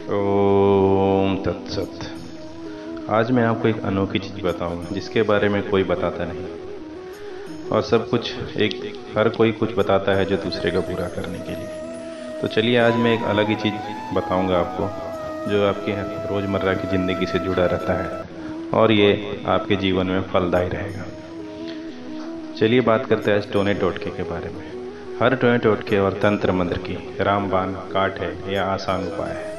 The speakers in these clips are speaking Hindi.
ओम तत्सत। आज मैं आपको एक अनोखी चीज़ बताऊंगा जिसके बारे में कोई बताता नहीं, और सब कुछ हर कोई कुछ बताता है जो दूसरे का बुरा करने के लिए। तो चलिए आज मैं एक अलग ही चीज़ बताऊंगा आपको जो आपके रोज़मर्रा की ज़िंदगी से जुड़ा रहता है और ये आपके जीवन में फलदायी रहेगा। चलिए बात करते हैं आज टोने टोटके के बारे में। हर टोने टोटके और तंत्र मंत्र की रामबाण काट है या आसान उपाय है।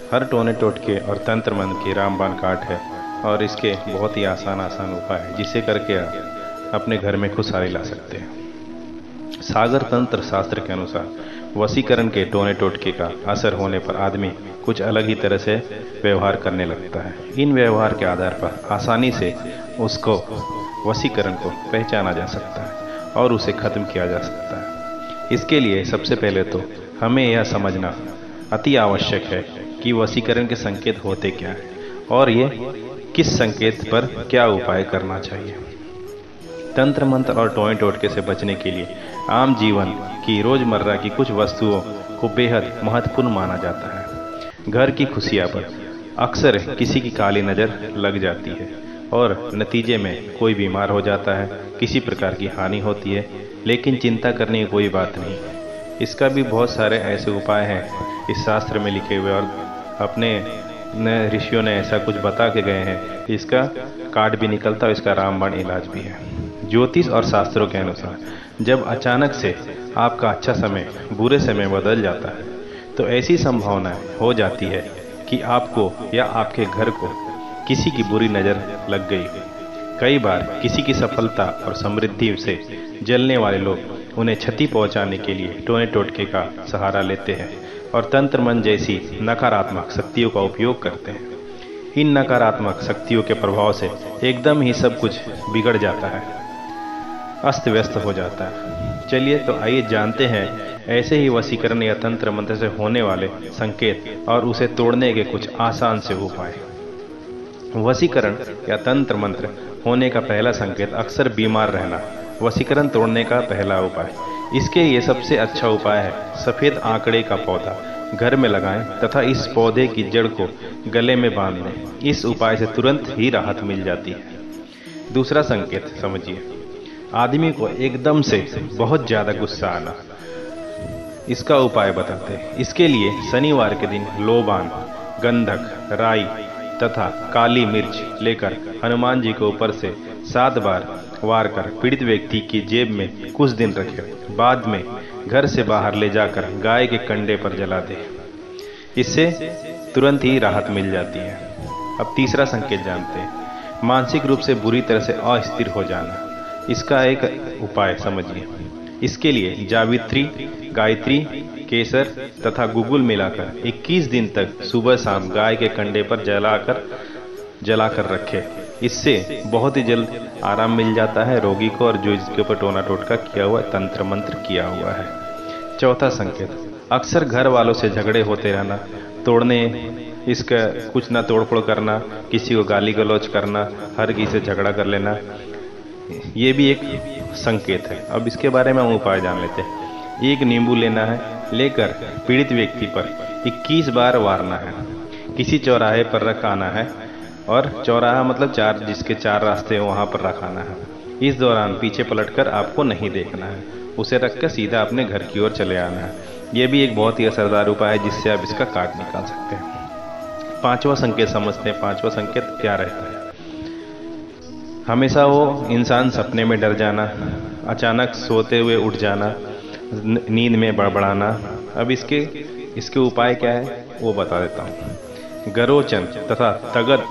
हर टोने टोटके और तंत्र मंत्र की रामबाण काट है और इसके बहुत ही आसान उपाय है जिसे करके आप अपने घर में खुशहाली ला सकते हैं। सागर तंत्र शास्त्र के अनुसार वशीकरण के टोने टोटके का असर होने पर आदमी कुछ अलग ही तरह से व्यवहार करने लगता है। इन व्यवहार के आधार पर आसानी से उसको वशीकरण को पहचाना जा सकता है और उसे खत्म किया जा सकता है। इसके लिए सबसे पहले तो हमें यह समझना अति आवश्यक है कि वशीकरण के संकेत होते क्या हैं और ये किस संकेत पर क्या उपाय करना चाहिए। तंत्र मंत्र और टोने टोटके से बचने के लिए आम जीवन की रोजमर्रा की कुछ वस्तुओं को बेहद महत्वपूर्ण माना जाता है। घर की खुशियां पर अक्सर किसी की काली नज़र लग जाती है और नतीजे में कोई बीमार हो जाता है, किसी प्रकार की हानि होती है, लेकिन चिंता करने की कोई बात नहीं। इसका भी बहुत सारे ऐसे उपाय हैं इस शास्त्र में लिखे हुए और अपने ऋषियों ने ऐसा कुछ बता के गए हैं कि इसका कार्ड भी निकलता है, इसका रामबाण इलाज भी है। ज्योतिष और शास्त्रों के अनुसार जब अचानक से आपका अच्छा समय बुरे समय बदल जाता है तो ऐसी संभावना हो जाती है कि आपको या आपके घर को किसी की बुरी नज़र लग गई। कई बार किसी की सफलता और समृद्धि से जलने वाले लोग उन्हें क्षति पहुंचाने के लिए टोने टोटके का सहारा लेते हैं और तंत्र मंत्र जैसी नकारात्मक शक्तियों का उपयोग करते हैं। इन नकारात्मक शक्तियों के प्रभाव से एकदम ही सब कुछ बिगड़ जाता है, अस्त व्यस्त हो जाता है। चलिए तो आइए जानते हैं ऐसे ही वशीकरण या तंत्र मंत्र से होने वाले संकेत और उसे तोड़ने के कुछ आसान से उपाय। वशीकरण या तंत्र मंत्र होने का पहला संकेत अक्सर बीमार रहना। वशीकरण तोड़ने का पहला उपाय, इसके लिए सबसे अच्छा उपाय है सफ़ेद आंकड़े का पौधा घर में लगाएं तथा इस पौधे की जड़ को गले में बांध लें। इस उपाय से तुरंत ही राहत मिल जाती है। दूसरा संकेत समझिए, आदमी को एकदम से बहुत ज़्यादा गुस्सा आना। इसका उपाय बताते हैं। इसके लिए शनिवार के दिन लोबान, गंधक, राई तथा काली मिर्च लेकर हनुमान जी के ऊपर से 7 बार वार कर पीड़ित व्यक्ति की जेब में कुछ दिन रखे। बाद में घर से बाहर ले जाकर गाय के कंडे पर जला दे। इससे तुरंत ही राहत मिल जाती है। अब तीसरा संकेत जानते हैं, मानसिक रूप से बुरी तरह से अस्थिर हो जाना। इसका एक उपाय समझिए। इसके लिए जावित्री, गायत्री, केसर तथा गुगुल मिलाकर 21 दिन तक सुबह शाम गाय के कंडे पर जलाकर रखे। इससे बहुत ही जल्द आराम मिल जाता है रोगी को और जो इसके ऊपर टोना टोटका किया हुआ तंत्र मंत्र किया हुआ है। चौथा संकेत, अक्सर घर वालों से झगड़े होते रहना, तोड़ने इसका कुछ ना तोड़फोड़ करना, किसी को गाली गलौज करना, हर किसी से झगड़ा कर लेना, ये भी एक संकेत है। अब इसके बारे में हम उपाय जान लेते हैं। एक नींबू लेना है, लेकर पीड़ित व्यक्ति पर 21 बार वारना है। किसी चौराहे पर रखाना है और चौराहा मतलब जिसके 4 रास्ते हैं वहाँ पर रखाना है। इस दौरान पीछे पलटकर आपको नहीं देखना है, उसे रखकर सीधा अपने घर की ओर चले आना है। यह भी एक बहुत ही असरदार उपाय है जिससे आप इसका काट निकाल सकते हैं। पांचवा संकेत समझते हैं। पांचवा संकेत क्या रहता है? हमेशा वो इंसान सपने में डर जाना, अचानक सोते हुए उठ जाना, नींद में बड़बड़ाना। अब इसके उपाय क्या है वो बता देता हूँ। गरोचन तथा तगद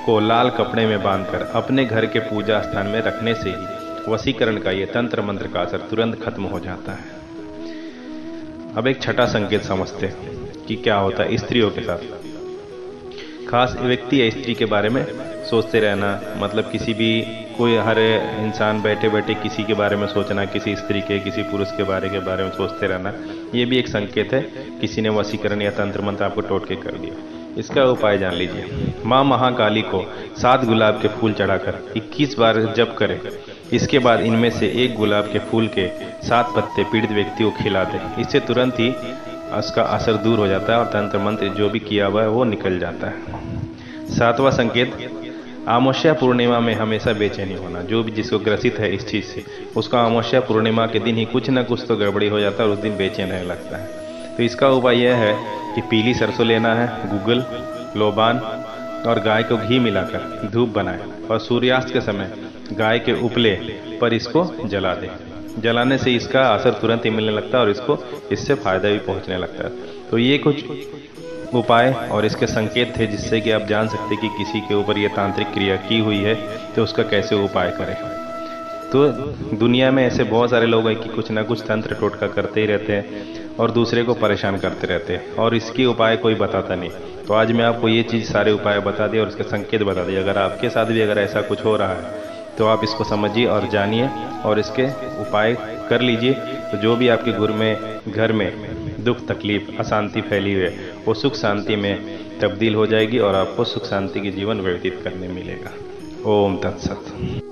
को लाल कपड़े में बांधकर अपने घर के पूजा स्थान में रखने से ही वशीकरण का ये तंत्र मंत्र का असर तुरंत खत्म हो जाता है। अब एक छठा संकेत समझते हैं कि क्या होता है स्त्रियों के साथ। खास व्यक्ति या स्त्री के बारे में सोचते रहना, मतलब किसी भी कोई हर इंसान बैठे बैठे किसी के बारे में सोचना, किसी स्त्री के किसी पुरुष के बारे में सोचते रहना, ये भी एक संकेत है किसी ने वशीकरण या तंत्र मंत्र आपको टोटके कर दिया। इसका उपाय जान लीजिए। माँ महाकाली को 7 गुलाब के फूल चढ़ाकर 21 बार जप करें। इसके बाद इनमें से एक गुलाब के फूल के 7 पत्ते पीड़ित व्यक्ति को खिला दें। इससे तुरंत ही उसका असर दूर हो जाता है और तंत्र मंत्र जो भी किया हुआ है वो निकल जाता है। 7वां संकेत, अमावस्या पूर्णिमा में हमेशा बेचैनी होना। जो भी जिसको ग्रसित है इस चीज़ से, उसका अमावस्या पूर्णिमा के दिन ही कुछ ना कुछ तो गड़बड़ी हो जाता है और उस दिन बेचैन रहने लगता है। तो इसका उपाय यह है कि पीली सरसों लेना है, गूगल, लोबान और गाय को घी मिलाकर धूप बनाए और सूर्यास्त के समय गाय के उपले पर इसको जला दे। जलाने से इसका असर तुरंत ही मिलने लगता है और इससे फायदा भी पहुंचने लगता है। तो ये कुछ उपाय और इसके संकेत थे जिससे कि आप जान सकते कि किसी के ऊपर ये तांत्रिक क्रिया की हुई है तो उसका कैसे उपाय करें। तो दुनिया में ऐसे बहुत सारे लोग हैं कि कुछ ना कुछ तंत्र टोटका करते ही रहते हैं और दूसरे को परेशान करते रहते हैं और इसकी उपाय कोई बताता नहीं। तो आज मैं आपको ये चीज़ सारे उपाय बता दिए और इसके संकेत बता दिए। अगर आपके साथ भी अगर ऐसा कुछ हो रहा है तो आप इसको समझिए और जानिए और इसके उपाय कर लीजिए। तो जो भी आपके घर में दुख, तकलीफ, अशांति फैली हुई है वो सुख शांति में तब्दील हो जाएगी और आपको सुख शांति के जीवन व्यतीत करने मिलेगा। ओम तत्सत।